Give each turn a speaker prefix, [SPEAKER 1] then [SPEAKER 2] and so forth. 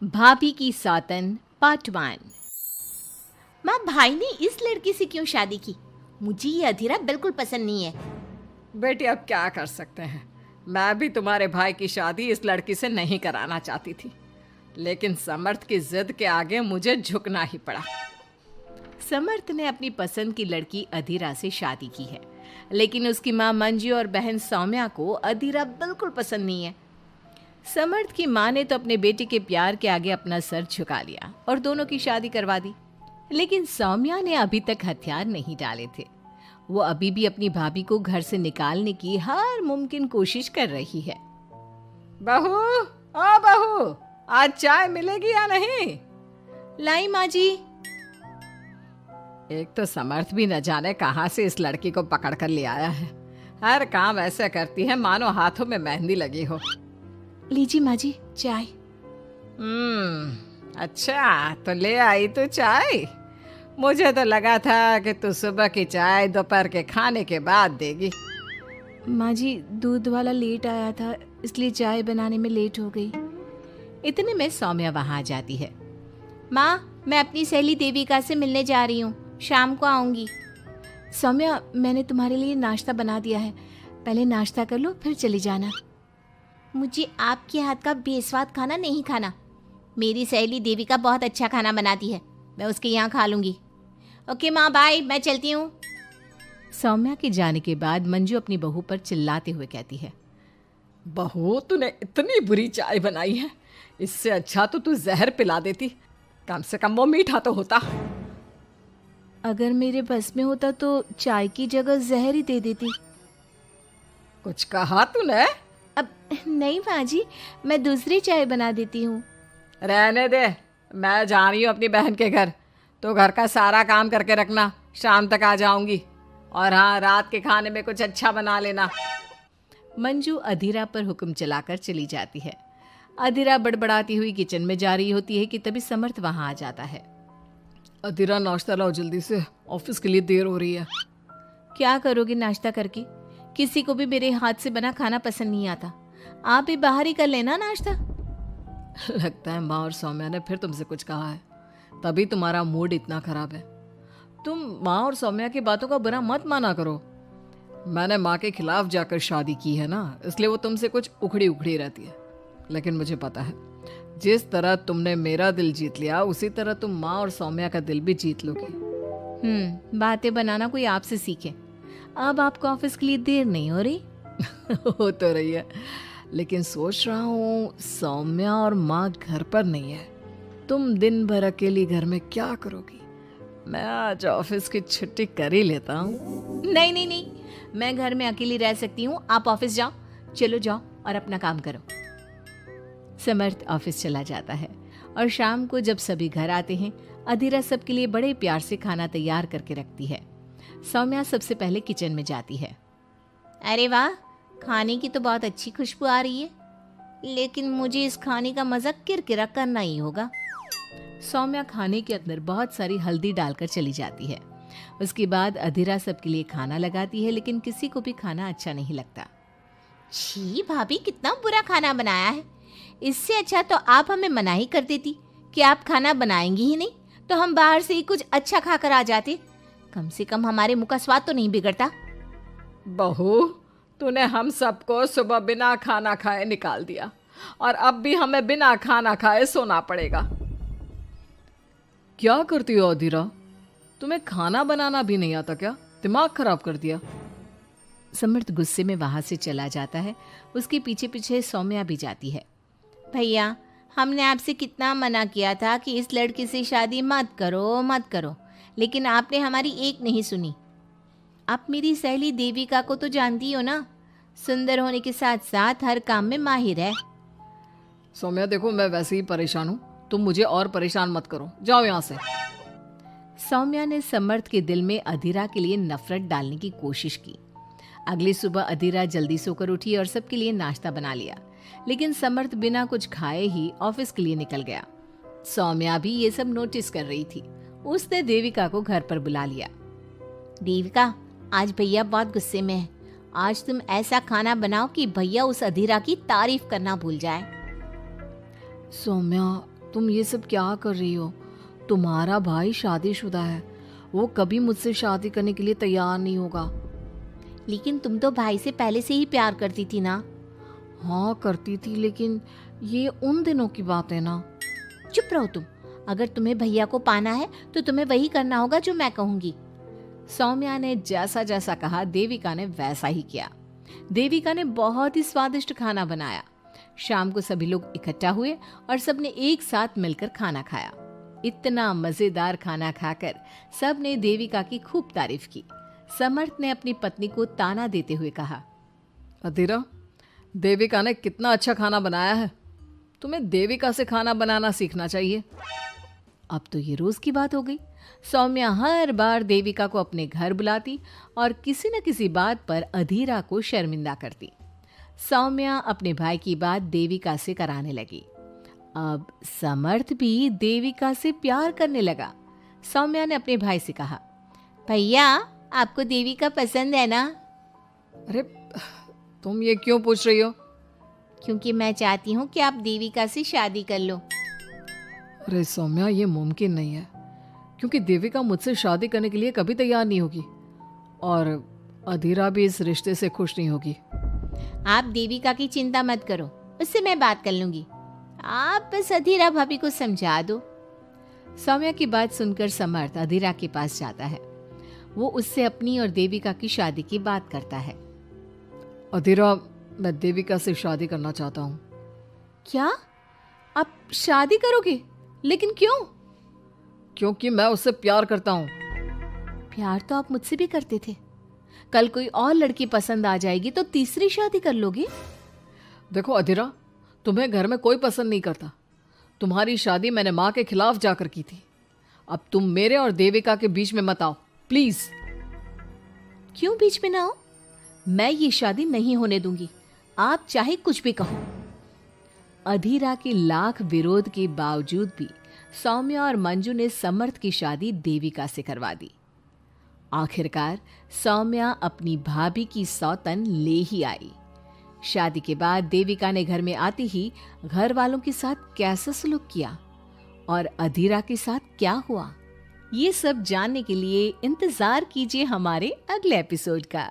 [SPEAKER 1] भाभी की सौतन पार्ट 1। माँ, भाई ने इस लड़की से क्यों शादी की? मुझे ये अधीरा बिल्कुल पसंद नहीं है।
[SPEAKER 2] बेटी अब क्या कर सकते हैं। मैं भी तुम्हारे भाई की शादी इस लड़की से नहीं कराना चाहती थी, लेकिन समर्थ की जिद के आगे मुझे झुकना ही पड़ा।
[SPEAKER 1] समर्थ ने अपनी पसंद की लड़की अधीरा से शादी की है, लेकिन उसकी माँ मंजू और बहन सौम्या को अधीरा बिल्कुल पसंद नहीं है। समर्थ की माँ ने तो अपने बेटे के प्यार के आगे अपना सर झुका लिया और दोनों की शादी करवा दी। लेकिन सौम्या ने अभी तक हथियार नहीं डाले थे। वो अभी भी अपनी भाभी को घर से निकालने की हर मुमकिन कोशिश कर रही है।
[SPEAKER 2] बहू, ओ बहू, आज चाय मिलेगी या नहीं?
[SPEAKER 1] लाई माँ जी।
[SPEAKER 2] एक तो समर्थ भी न जाने कहाँ से इस लड़की को पकड़ कर ले आया है। हर काम ऐसे करती है मानो हाथों में मेहंदी लगी हो।
[SPEAKER 1] लीजिए माँ जी चाय।
[SPEAKER 2] अच्छा तो ले आई तू चाय। मुझे तो लगा था कि तू सुबह की चाय दोपहर के खाने के बाद देगी।
[SPEAKER 1] माँ जी, दूध वाला लेट आया था, इसलिए चाय बनाने में लेट हो गई। इतने में सौम्या वहाँ आ जाती है। माँ, मैं अपनी सहेली देविका से मिलने जा रही हूँ, शाम को आऊँगी। सौम्या, मैंने तुम्हारे लिए नाश्ता बना दिया है, पहले नाश्ता कर लो फिर चली जाना। मुझे आपके हाथ का बेस्वाद खाना नहीं खाना। मेरी सहेली देविका बहुत अच्छा खाना बनाती है, मैं उसके यहाँ खा लूँगी। ओके माँ, बाय, मैं चलती हूँ। सौम्या के जाने के बाद मंजू अपनी बहू पर चिल्लाते हुए कहती है,
[SPEAKER 2] बहू, तूने इतनी बुरी चाय बनाई है, इससे अच्छा तो तू जहर पिला देती, कम से कम वो मीठा तो होता।
[SPEAKER 1] अगर मेरे बस में होता तो चाय की जगह जहर ही दे देती।
[SPEAKER 2] कुछ कहा तूने?
[SPEAKER 1] अब नहीं माँ जी, मैं दूसरी चाय बना देती हूँ।
[SPEAKER 2] रहने दे, मैं जा रही हूँ अपनी बहन के घर, तो घर का सारा काम करके रखना, शाम तक आ जाऊंगी। और हाँ, रात के खाने में कुछ अच्छा बना लेना।
[SPEAKER 1] मंजू अधीरा पर हुक्म चलाकर चली जाती है। अधीरा बड़बड़ाती हुई किचन में जा रही होती है कि तभी समर्थ वहाँ आ जाता है।
[SPEAKER 2] अधीरा, नाश्ता लाओ जल्दी से, ऑफिस के लिए देर हो रही है।
[SPEAKER 1] क्या करोगे नाश्ता करके? किसी को भी मेरे हाथ से बना खाना पसंद नहीं आता, आप भी बाहर ही कर लेना नाश्ता।
[SPEAKER 2] लगता है माँ और सौम्या ने फिर तुमसे कुछ कहा है, तभी तुम्हारा मूड इतना खराब है। तुम माँ और सौम्या की बातों का बुरा मत माना करो। मैंने माँ के खिलाफ जाकर शादी की है ना, इसलिए वो तुमसे कुछ उखड़ी उखड़ी रहती है। लेकिन मुझे पता है, जिस तरह तुमने मेरा दिल जीत लिया, उसी तरह तुम माँ और सौम्या का दिल भी जीत लोगी।
[SPEAKER 1] बातें बनाना कोई आपसे सीखे। अब आपको ऑफिस के लिए देर नहीं हो रही?
[SPEAKER 2] हो तो रही है, लेकिन सोच रहा हूँ सौम्या और माँ घर पर नहीं है, तुम दिन भर अकेली घर में क्या करोगी? मैं आज ऑफिस की छुट्टी कर ही लेता हूँ।
[SPEAKER 1] नहीं नहीं नहीं, मैं घर में अकेली रह सकती हूँ, आप ऑफिस जाओ। चलो जाओ और अपना काम करो। समर्थ ऑफिस चला जाता है और शाम को जब सभी घर आते हैं, अधीरा सबके लिए बड़े प्यार से खाना तैयार करके रखती है। सौम्या सबसे पहले किचन में जाती है। अरे वाह, खाने की तो बहुत अच्छी खुशबू आ रही है, लेकिन मुझे इस खाने का मजा किरकिरा करना ही होगा। सौम्या खाने के अंदर बहुत सारी हल्दी डालकर चली जाती है। उसके बाद अधीरा सबके लिए खाना लगाती है, लेकिन किसी को भी खाना अच्छा नहीं लगता। छी भाभी, कितना बुरा खाना बनाया है। इससे अच्छा तो आप हमें मना ही कर देती कि आप खाना बनाएंगी ही नहीं, तो हम बाहर से ही कुछ अच्छा खाकर आ जाते। कम से कम हमारे मुंह का स्वाद तो नहीं बिगड़ता।
[SPEAKER 2] बहू, तूने हम सबको सुबह बिना खाना खाए निकाल दिया, और अब भी हमें बिना खाना खाए सोना पड़ेगा। क्या करती हो अधीरा? तुम्हें खाना बनाना भी नहीं आता क्या? दिमाग खराब कर दिया।
[SPEAKER 1] समर्थ गुस्से में वहां से चला जाता है। उसके पीछे पीछे सौम्या भी जाती है। भैया, हमने आपसे कितना मना किया था कि इस लड़की से शादी मत करो मत करो, लेकिन आपने हमारी एक नहीं सुनी। आप मेरी सहेली देविका को तो जानती हो ना, सुंदर होने के साथ साथ हर काम में माहिर है।
[SPEAKER 2] सौम्या देखो, मैं वैसे ही परेशान हूँ, तुम मुझे और परेशान मत करो, जाओ यहाँ से।
[SPEAKER 1] सौम्या ने समर्थ के दिल में अधीरा के लिए नफरत डालने की कोशिश की। अगली सुबह अधीरा जल्दी सोकर उठी और सबके लिए नाश्ता बना लिया, लेकिन समर्थ बिना कुछ खाए ही ऑफिस के लिए निकल गया। सौम्या भी ये सब नोटिस कर रही थी। उसने देविका को घर पर बुला लिया। देविका, आज भैया बहुत गुस्से में है, आज तुम ऐसा खाना बनाओ कि भैया उस अधीरा की तारीफ करना भूल जाए।
[SPEAKER 2] सौम्या, तुम ये सब क्या कर रही हो? तुम्हारा भाई शादीशुदा है, वो कभी मुझसे शादी करने के लिए तैयार नहीं होगा।
[SPEAKER 1] लेकिन तुम तो भाई से पहले से ही प्यार करती थी ना।
[SPEAKER 2] हाँ करती थी, लेकिन ये उन दिनों की बात है ना।
[SPEAKER 1] चुप रहो तुम। अगर तुम्हें भैया को पाना है तो तुम्हें वही करना होगा जो मैं कहूंगी।
[SPEAKER 2] सौम्या ने जैसा जैसा कहा देविका ने वैसा ही किया। देविका ने बहुत ही स्वादिष्ट खाना बनाया। शाम को सभी लोग इकट्ठा हुए और सबने एक साथ मिलकर खाना खाया। इतना मजेदार खाना खाकर सबने देविका की खूब तारीफ की। समर्थ ने अपनी पत्नी को ताना देते हुए कहा, अधीरा, देविका ने कितना अच्छा खाना बनाया है। तुम्हें देविका से खाना बनाना सीखना चाहिए। अब तो ये रोज की बात हो गई। सौम्या हर बार देविका को अपने घर बुलाती और किसी न किसी बात पर अधीरा को शर्मिंदा करती। सौम्या अपने भाई की बात देविका से कराने लगी। अब समर्थ भी देविका से प्यार करने लगा। सौम्या ने अपने भाई से कहा,
[SPEAKER 1] भैया आपको देविका पसंद है ना?
[SPEAKER 2] अरे तुम ये क्यों पूछ रही हो?
[SPEAKER 1] क्योंकि मैं चाहती हूँ कि आप देविका से शादी कर लो।
[SPEAKER 2] अरे सौम्या, ये मुमकिन नहीं है, क्योंकि देविका मुझसे शादी करने के लिए कभी तैयार नहीं होगी और अधीरा भी इस रिश्ते से खुश नहीं होगी।
[SPEAKER 1] आप देविका की चिंता मत करो, उससे मैं बात कर लूंगी। आप बस अधीरा भाभी को समझा दो।
[SPEAKER 2] सौम्या की बात सुनकर समर्थ अधीरा के पास जाता है। वो उससे अपनी और देविका की शादी की बात करता है। अधीरा, मैं देविका से शादी करना चाहता हूँ।
[SPEAKER 1] क्या? आप शादी करोगे? लेकिन क्यों?
[SPEAKER 2] क्योंकि मैं उससे प्यार करता हूँ।
[SPEAKER 1] प्यार तो आप मुझसे भी करते थे। कल कोई और लड़की पसंद आ जाएगी तो तीसरी शादी कर लोगे?
[SPEAKER 2] देखो अधीरा, तुम्हें घर में कोई पसंद नहीं करता। तुम्हारी शादी मैंने माँ के खिलाफ जाकर की थी। अब तुम मेरे और देविका के बीच में मत आओ, प्लीज।
[SPEAKER 1] क्यों बीच में ना हो? मैं ये शादी नहीं होने दूंगी, आप चाहे कुछ भी कहो।
[SPEAKER 2] अधीरा के लाख विरोध के बावजूद भी सौम्या और मंजू ने समर्थ की शादी देविका से करवा दी। आखिरकार सौम्या अपनी भाभी की सौतन ले ही आई। शादी के बाद देविका ने घर में आते ही घर वालों के साथ कैसा सलूक किया और अधीरा के साथ क्या हुआ, ये सब जानने के लिए इंतजार कीजिए हमारे अगले एपिसोड का।